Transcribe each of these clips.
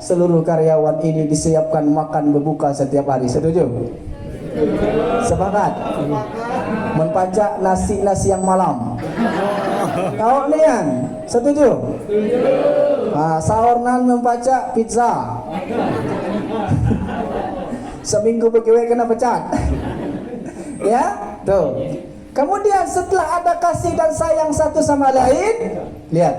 seluruh karyawan ini disiapkan makan berbuka setiap hari. Setuju? Sepakat? Menpajak nasi yang malam. Tahu nih kan? Setuju? Sahurnan mempajak pizza. Seminggu pegawai kena pecat. Ya, tuh. Kemudian setelah ada kasih dan sayang satu sama lain, lihat,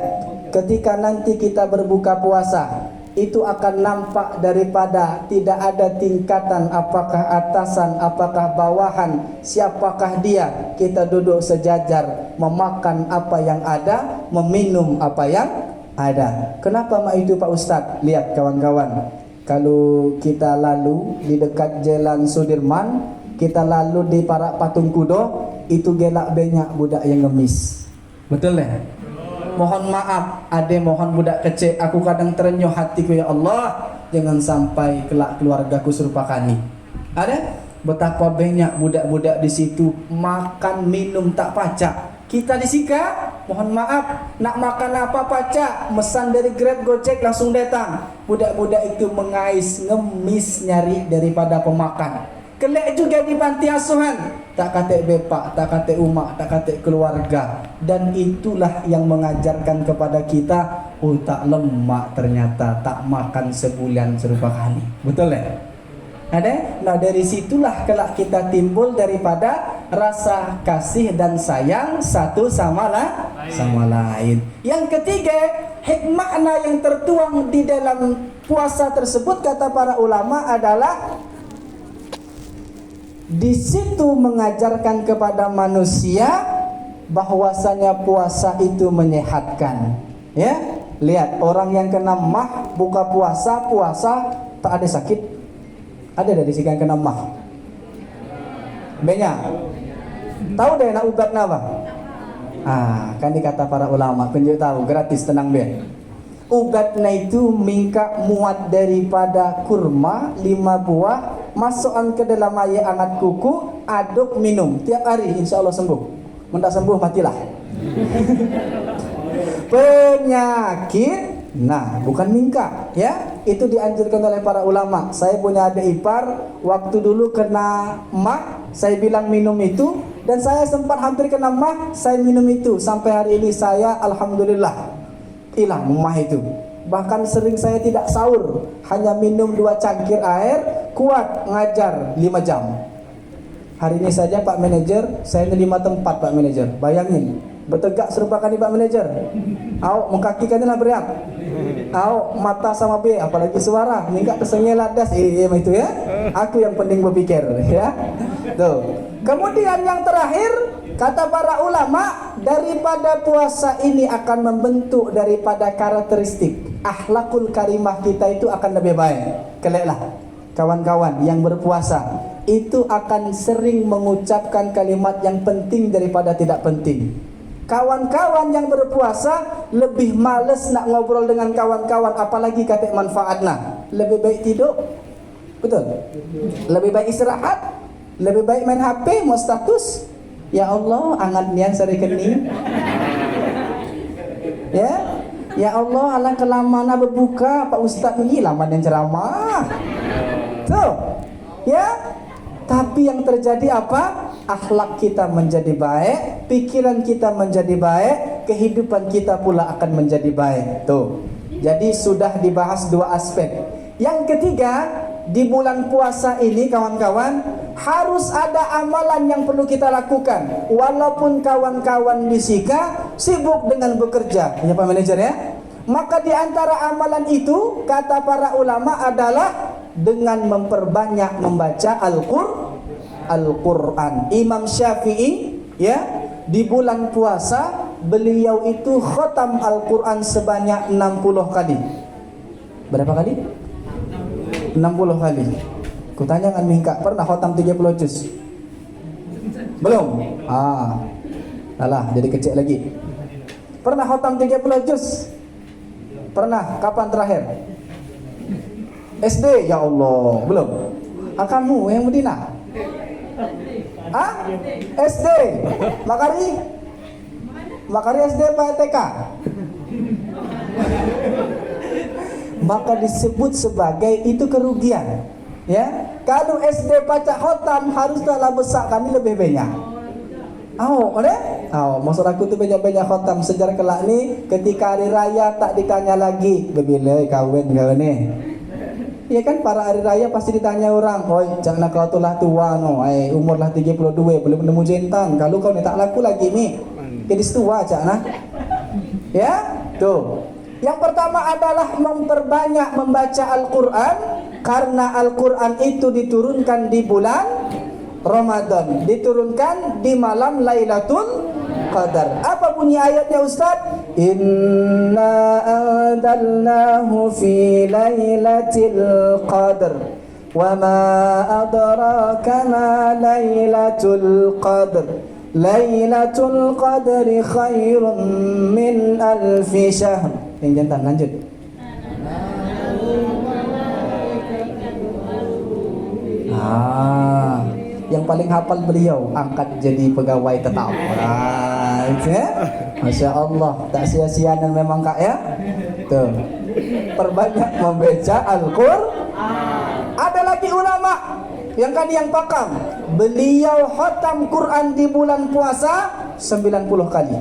ketika nanti kita berbuka puasa, itu akan nampak daripada tidak ada tingkatan, apakah atasan, apakah bawahan, siapakah dia. Kita duduk sejajar, memakan apa yang ada, meminum apa yang ada. Kenapa mak itu Pak Ustadz? Lihat kawan-kawan, kalau kita lalu di dekat Jalan Sudirman, kita lalu di Parak Patung Kudo, itu gelak banyak budak yang ngemis. Betul ya? Mohon maaf, mohon budak kecil, aku kadang terenyuh hatiku, ya Allah, jangan sampai kelak keluargaku serupa kami. Ada? Betapa banyak budak-budak di situ makan minum tak pacak. Kita di Sika, mohon maaf, nak makan apa pacak, mesan dari Grab, Gojek langsung datang. Budak-budak itu mengais, ngemis nyari daripada pemakan. Kelak juga di panti asuhan, tak kata bepak, tak kata umak, tak kata keluarga. Dan itulah yang mengajarkan kepada kita, oh tak lemak ternyata, tak makan sebulan serupa kali. Betul ya? Ada? Nah dari situlah kelak kita timbul daripada rasa kasih dan sayang satu sama lain. Yang ketiga, hikmahna yang tertuang di dalam puasa tersebut, kata para ulama, adalah di situ mengajarkan kepada manusia bahwasanya puasa itu menyehatkan. Ya, lihat orang yang kena mah buka puasa tak ada sakit. Ada dari sini yang kena mah. Banyak. Tahu deh nak ubat apa? Kan dikata para ulama, penjauh tahu gratis, tenang be. Ubatnya itu mingka muat daripada kurma 5 buah, masukkan ke dalam air hangat kuku, aduk minum tiap hari, insya Allah sembuh. Mendak sembuh matilah. Penyakit, nah bukan mingka, ya itu dianjurkan oleh para ulama. Saya punya adik ipar, waktu dulu kena mah, saya bilang minum itu, dan saya sempat hampir kena mah, saya minum itu. Sampai hari ini saya alhamdulillah hilang mah itu. Bahkan sering saya tidak sahur, hanya minum 2 cangkir air, kuat ngajar 5 jam. Hari ini saja Pak Manajer, saya nerima tempat Pak Manajer. Bayangin, bertegak serupa kali Pak Manajer. Awak mengkakikannya lah berat. Awak mata sama B, apalagi suara, mingkat tersengih ladas, itu ya. Aku yang penting berpikir, ya. Tuh. Kemudian yang terakhir, kata para ulama, daripada puasa ini akan membentuk daripada karakteristik akhlakul karimah kita itu akan lebih baik. Keleklah kawan-kawan yang berpuasa itu akan sering mengucapkan kalimat yang penting daripada tidak penting. Kawan-kawan yang berpuasa lebih males nak ngobrol dengan kawan-kawan, apalagi kata manfaatnya. Lebih baik tidur, betul. Lebih baik istirahat, lebih baik main HP, mau status. Ya Allah, angat nian sari kening. Ya Allah, alang kelamana berbuka Pak Ustaz ini laman yang ceramah. Tuh. Ya. Tapi yang terjadi apa? Akhlak kita menjadi baik, pikiran kita menjadi baik, kehidupan kita pula akan menjadi baik. Tuh. Jadi sudah dibahas 2 aspek. Yang ketiga, di bulan puasa ini kawan-kawan, harus ada amalan yang perlu kita lakukan. Walaupun kawan-kawan di Sika sibuk dengan bekerja, ya Pak Manajer ya. Maka di antara amalan itu, kata para ulama, adalah dengan memperbanyak membaca Al-Quran. Imam Syafi'i ya, di bulan puasa beliau itu khatam Al-Quran sebanyak 60 kali. Berapa kali? 60 kali. Kutanya dengan Mingka, pernah khatam 30 juz? Belum? Alah, jadi kecil lagi. Pernah khatam 30 juz? Pernah? Kapan terakhir? SD? Ya Allah, belum. Kamu yang Medina? SD? Makari SD Pak TK? maka disebut sebagai itu kerugian. Ya, kalau SD baca khotam haruslah besar kali lebih banyak. Maksud aku tu banyak-banyak khotam sejarah kelak ni ketika hari raya tak ditanya lagi bila kahwin kau ni. Ya kan, para hari raya pasti ditanya orang, "Oi, jangan kau tu lah tua no, umur lah 32 belum nemu jentang. Kalau kau ni tak laku lagi ni, gadis tua cak nah." Ya, tuh. Yang pertama adalah memperbanyak membaca Al-Quran, karena Al-Quran itu diturunkan di bulan Ramadan, diturunkan di malam Lailatul Qadar. Apa bunyi ayatnya Ustaz? Inna anzalnahu fi Lailatul Qadar wa ma adraka ma Lailatul Qadar. Lailatul Qadri khairum min alfi syahr. Yang jantan lanjut. Yang paling hafal beliau angkat jadi pegawai tetap. Ya? Masya Allah, tak sia-sia dan memang kak ya. Tuh, perbanyak membaca Al-Quran. Ada lagi ulama yang pakam, beliau khatam Quran di bulan puasa 90 kali.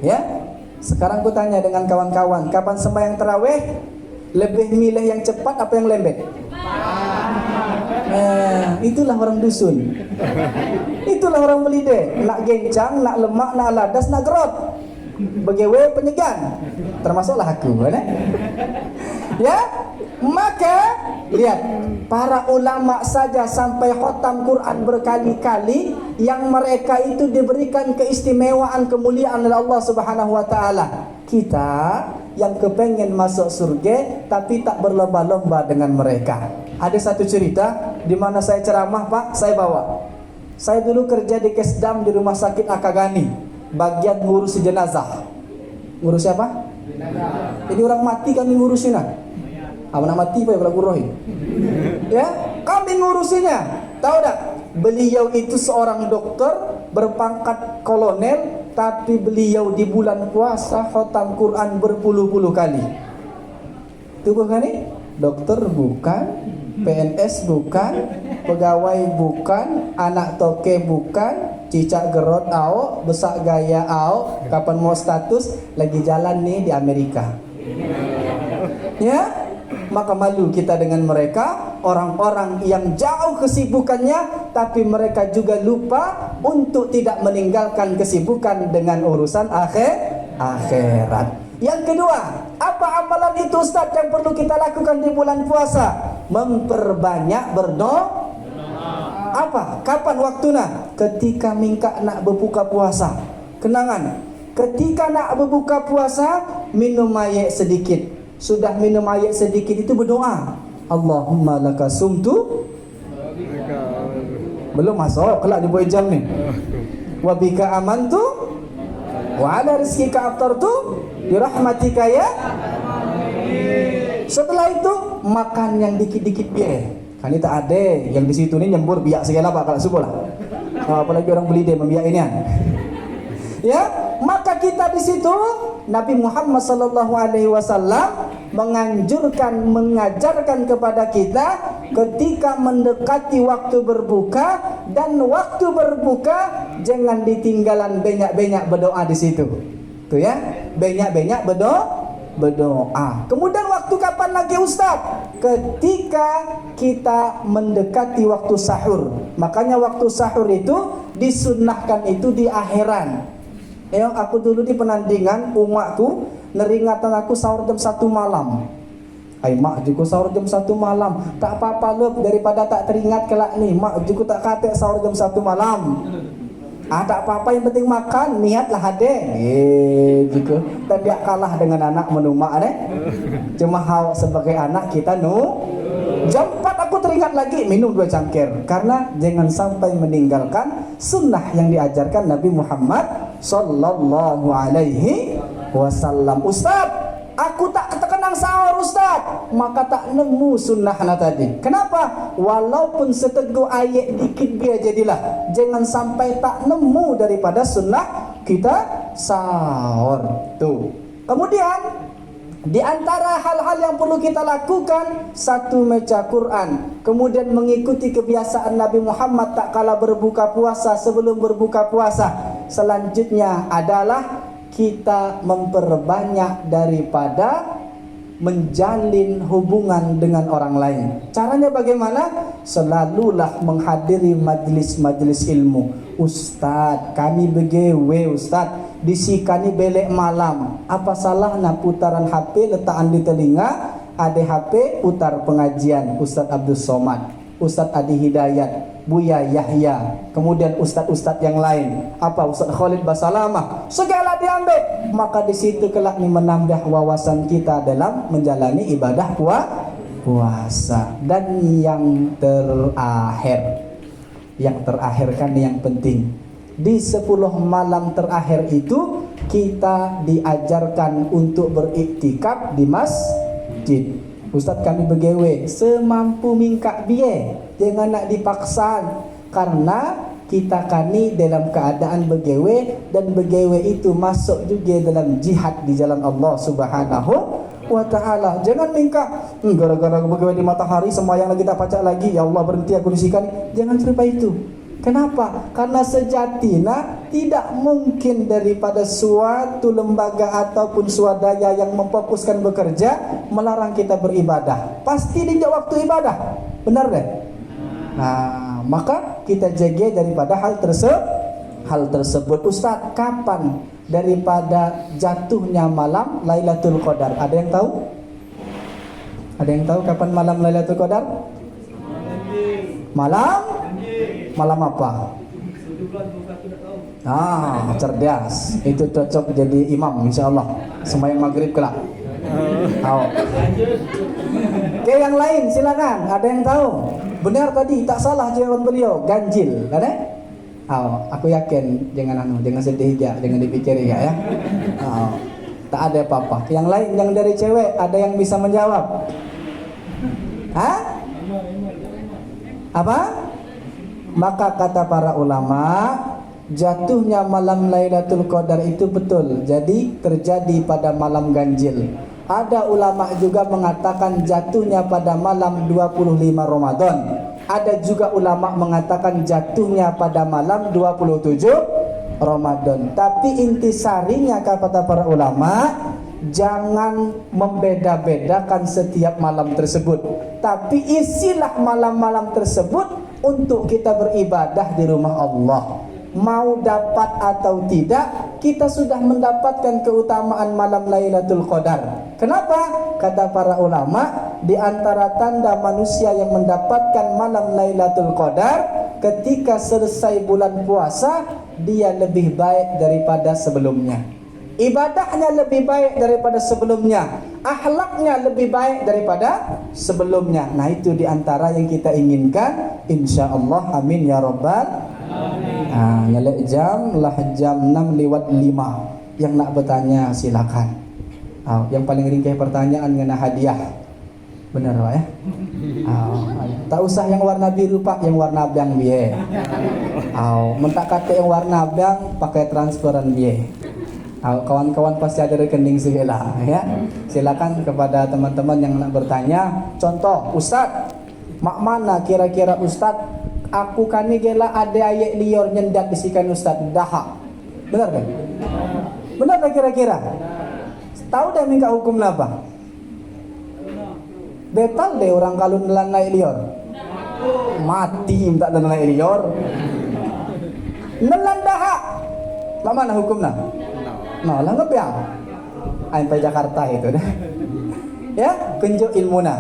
Ya, sekarang ku tanya dengan kawan-kawan, kapan sembahyang tarawih lebih milih yang cepat apa yang lembek? Itulah orang dusun. Itulah orang belide. Nak gencang, nak lemak, nak ladas, nak gerot. Begewe penyegan. Termasuklah aku, kan? Ya, maka lihat, para ulama saja sampai khatam Quran berkali-kali, yang mereka itu diberikan keistimewaan kemuliaan oleh Allah Subhanahu wa taala. Kita yang kepengen masuk surga tapi tak berlomba-lomba dengan mereka. Ada satu cerita di mana saya ceramah, Pak, saya bawa. Saya dulu kerja di Kesdam di Rumah Sakit Akagani, bagian ngurus jenazah. Ngurus siapa? Ini orang mati kami ngurusin lah. Nak mati apa ya kalau kurohin? Ya, kami ngurusinya. Tahu tak? Beliau itu seorang dokter berpangkat kolonel, tapi beliau di bulan puasa khatam Quran berpuluh-puluh kali. Itu bukan nih? Dokter bukan, PNS bukan, pegawai bukan, anak toke bukan, cicak gerot ao, besak gaya ao, kapan mau status, lagi jalan nih di Amerika. Ya, maka malu kita dengan mereka, orang-orang yang jauh kesibukannya, tapi mereka juga lupa untuk tidak meninggalkan kesibukan dengan urusan akhirat. Yang kedua, apa amalan itu Ustaz yang perlu kita lakukan di bulan puasa? Memperbanyak berdoa. Apa? Kapan waktunya? Ketika mingka nak berbuka puasa. Kenangan, ketika nak berbuka puasa, minum air sedikit. Sudah minum air sedikit itu berdoa, Allahumma laka sumtu. Belum masuk, kelak dibuat jam ni. Wa bika amantu wa ala rizkika aftartu bi rahmatika ya. Setelah itu makan yang dikit-dikit biar. Kan ini tak ada yang di situ ni nyembur biak segala Pak kalau subuh lah. Apalagi orang beli dia membiak ini kan. Ya, maka kita di situ Nabi Muhammad sallallahu alaihi wasallam mengajarkan kepada kita ketika mendekati waktu berbuka, dan waktu berbuka jangan ditinggalan banyak-banyak berdoa di situ. Tuh ya, banyak-banyak berdoa. Kemudian waktu kapan lagi Ustaz? Ketika kita mendekati waktu sahur. Makanya waktu sahur itu disunnahkan itu di akhiran. Aku dulu di penandingan umatku neringatan aku sahur jam 1 malam. Mak juga sahur jam 1 malam. Tak apa-apa lep, daripada tak teringat kelak ni. Mak juga tak kata sahur jam 1 malam. Tak apa-apa, yang penting makan, niatlah ada. Juga tidak kalah dengan anak menumak deh. Cuma hal sebagai anak kita jam 4 aku teringat lagi minum 2 cangkir. Karena jangan sampai meninggalkan sunnah yang diajarkan Nabi Muhammad sallallahu alaihi wasallam. Ustaz, aku tak terkenang sahur Ustaz, maka tak nemu sunnahnya tadi. Kenapa? Walaupun seteguk ayat dikit biar jadilah. Jangan sampai tak nemu daripada sunnah kita sahur. Tuh. Kemudian Di antara hal-hal yang perlu kita lakukan, satu, membaca Quran, kemudian mengikuti kebiasaan Nabi Muhammad tak kala berbuka puasa, sebelum berbuka puasa. Selanjutnya adalah kita memperbanyak daripada menjalin hubungan dengan orang lain. Caranya bagaimana? Selalulah menghadiri majlis-majlis ilmu. Ustaz, kami begewe Ustaz, disikani belek malam. Apa salahnya putaran HP letakan di telinga? Ada HP putar pengajian Ustaz Abdul Somad, Ustaz Adi Hidayat, Buya Yahya, kemudian ustaz-ustaz yang lain, apa Ustaz Khalid Basalamah, segala diambil. Maka di situ kelak ini menambah wawasan kita dalam menjalani ibadah puasa. Dan yang terakhir kan yang penting, di 10 malam terakhir itu kita diajarkan untuk beriktikaf di masjid. Ustaz, kami begewe semampu mingkak biye, jangan nak dipaksa, karena kita kani dalam keadaan begewe, dan begewe itu masuk juga dalam jihad di jalan Allah Subhanahu wa ta'ala. Jangan mingkak gara-gara begewe di matahari, sembahyang lagi tak pacak lagi, ya Allah berhenti aku disikan. Jangan serupa itu. Kenapa? Karena sejatinya tidak mungkin daripada suatu lembaga ataupun swadaya yang memfokuskan bekerja melarang kita beribadah. Pasti di waktu ibadah, benar deh. Nah, maka kita jaga daripada hal tersebut. Ustaz, kapan daripada jatuhnya malam Lailatul Qadar? Ada yang tahu? Ada yang tahu kapan malam Lailatul Qadar? Malam apa? Cerdas. Itu cocok jadi imam insyaallah. Sembahyang maghrib kelak. Oke, yang lain silakan. Ada yang tahu? Benar tadi, tak salah jawaban beliau. Ganjil, ada? Aku yakin jangan sedih ya, jangan dipikir ya. Tak ada apa-apa. Yang lain yang dari cewek ada yang bisa menjawab? Apa? Maka kata para ulama, jatuhnya malam Lailatul Qadar itu betul, jadi terjadi pada malam ganjil. Ada ulama juga mengatakan jatuhnya pada malam 25 Ramadan. Ada juga ulama mengatakan jatuhnya pada malam 27 Ramadan. Tapi intisarinya kata para ulama, jangan membeda-bedakan setiap malam tersebut, tapi isilah malam-malam tersebut untuk kita beribadah di rumah Allah. Mau dapat atau tidak, kita sudah mendapatkan keutamaan malam Lailatul Qadar. Kenapa? Kata para ulama, di antara tanda manusia yang mendapatkan malam Lailatul Qadar, ketika selesai bulan puasa, dia lebih baik daripada sebelumnya. Ibadahnya lebih baik daripada sebelumnya, akhlaknya lebih baik daripada sebelumnya. Nah, itu diantara yang kita inginkan, insyaallah. Amin ya rabbal alamin. Ngelek jam 6:05. Yang nak bertanya silakan. Yang paling ringkih pertanyaan mengenai hadiah. Benar Pak ya? Tak usah yang warna biru Pak, yang warna abang biye. Mentak kata yang warna abang pakai transparan biye. Kawan-kawan pasti ada rekening segala ya. Silakan kepada teman-teman yang nak bertanya. Contoh, Ustaz, mak mana kira-kira Ustaz? Aku kani gela ada ayat lior nyendat bisikan Ustaz dahak. Benar kan? Benar tak kira-kira? Tahu dah minta hukum apa? Betal deh orang kalau nelan naik lior. Mati minta nelan naik lior. Nelan dahak. Mak mana hukumnya? Nah, lah ngebiang. Sampai Jakarta itu dah. Ya, kunjuk ilmuna.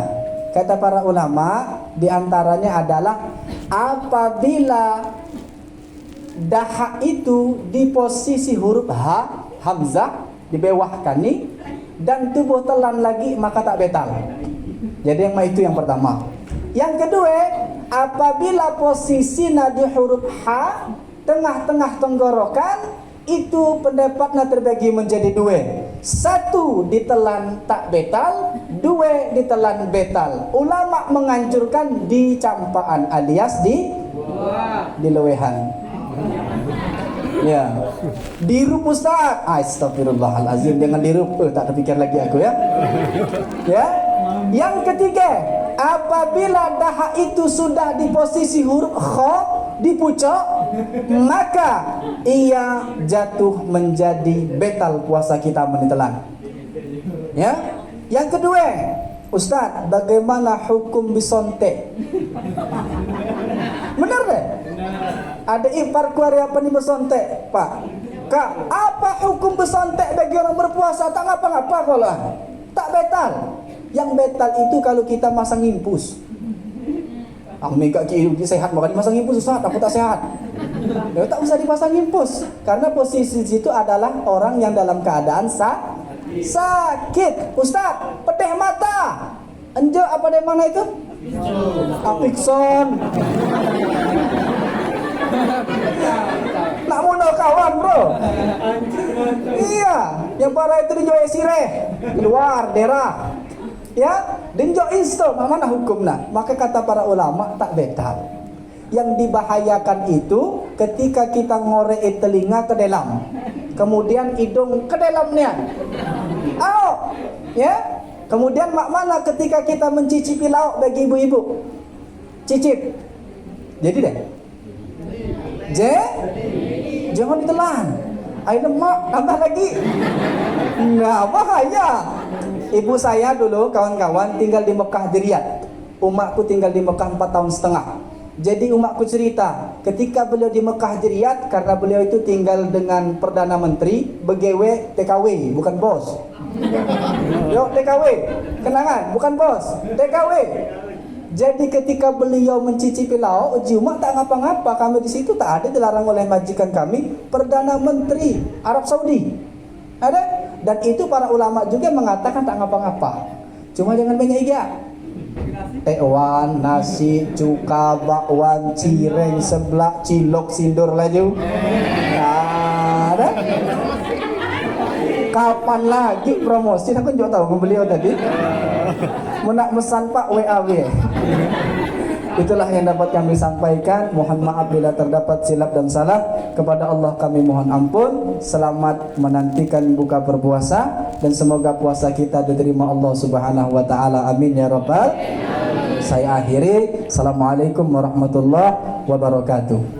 Kata para ulama, di antaranya adalah apabila daha itu di posisi huruf H, hamzah dibawahkan nih, dan tubuh telan lagi, maka tak betal. Jadi yang itu yang pertama. Yang kedua, apabila posisi nadi huruf H tengah-tengah tenggorokan, itu pendapatnya terbagi menjadi dua. Satu ditelan tak betal, dua ditelan betal. Ulama menganjurkan di campaan alias di lewehan. Ya. Dirup Ustaz. Astagfirullahalazim, jangan dirup. Tak terpikir lagi aku ya. Ya. Yang ketiga, apabila dahak itu sudah di posisi huruf kha di pucuk, maka ia jatuh menjadi batal puasa kita menitelan. Ya. Yang kedua, Ustaz, bagaimana hukum bisontek? Benar deh? Ada ipar keluarga apa nih besontek, Pak? Kak, apa hukum besontek bagi orang berpuasa? Tak ngapa-ngapa kalau tak betal. Yang betal itu kalau kita masang impus. Aku mega sehat, makanya masang impus. Ustaz, aku tak sehat. Ya, tak usah dipasang impus, karena posisi situ adalah orang yang dalam keadaan sakit. Ustaz, pedih mata. Enjo apa dari mana itu? Apikson. Nak mau kawan bro. Iya, yang parah itu dinjo esire di luar daerah. Ya, dinjo insto, mana hukumnya? Maka kata para ulama tak betal. Yang dibahayakan itu ketika kita ngorek telinga ke dalam, kemudian hidung ke dalamnya. Ya. Kemudian mana ketika kita mencicipi lauk bagi ibu-ibu? Cicip. Jadi deh. Jangan ditelan. Ayo lemak, tambah lagi. Nggak bahaya. Ibu saya dulu kawan-kawan tinggal di Mekah di Riyadh. Umakku tinggal di Mekah 4 tahun setengah. Jadi umakku cerita, ketika beliau di Mekah di Riyadh, karena beliau itu tinggal dengan Perdana Menteri, begewe TKW, bukan bos. Yo TKW, kenangan, bukan bos, TKW. Jadi ketika beliau mencicipi lauk, umat tak ngapa-ngapa, kami di situ tak ada dilarang oleh majikan kami, Perdana Menteri Arab Saudi. Ada? Dan itu para ulama juga mengatakan tak ngapa-ngapa. Cuma jangan banyak iga. Tekwan, nasi, cuka, bakwan, cireng, seblak, cilok, sindur laju. Ada? Kapan lagi promosi? Aku juga tahu beliau tadi. Mau nak mesan Pak WAW. Itulah yang dapat kami sampaikan. Mohon maaf bila terdapat silap dan salah. Kepada Allah kami mohon ampun. Selamat menantikan buka berpuasa, dan semoga puasa kita diterima Allah Subhanahu wa taala. Amin ya rabbal. Saya akhiri. Assalamualaikum warahmatullahi wabarakatuh.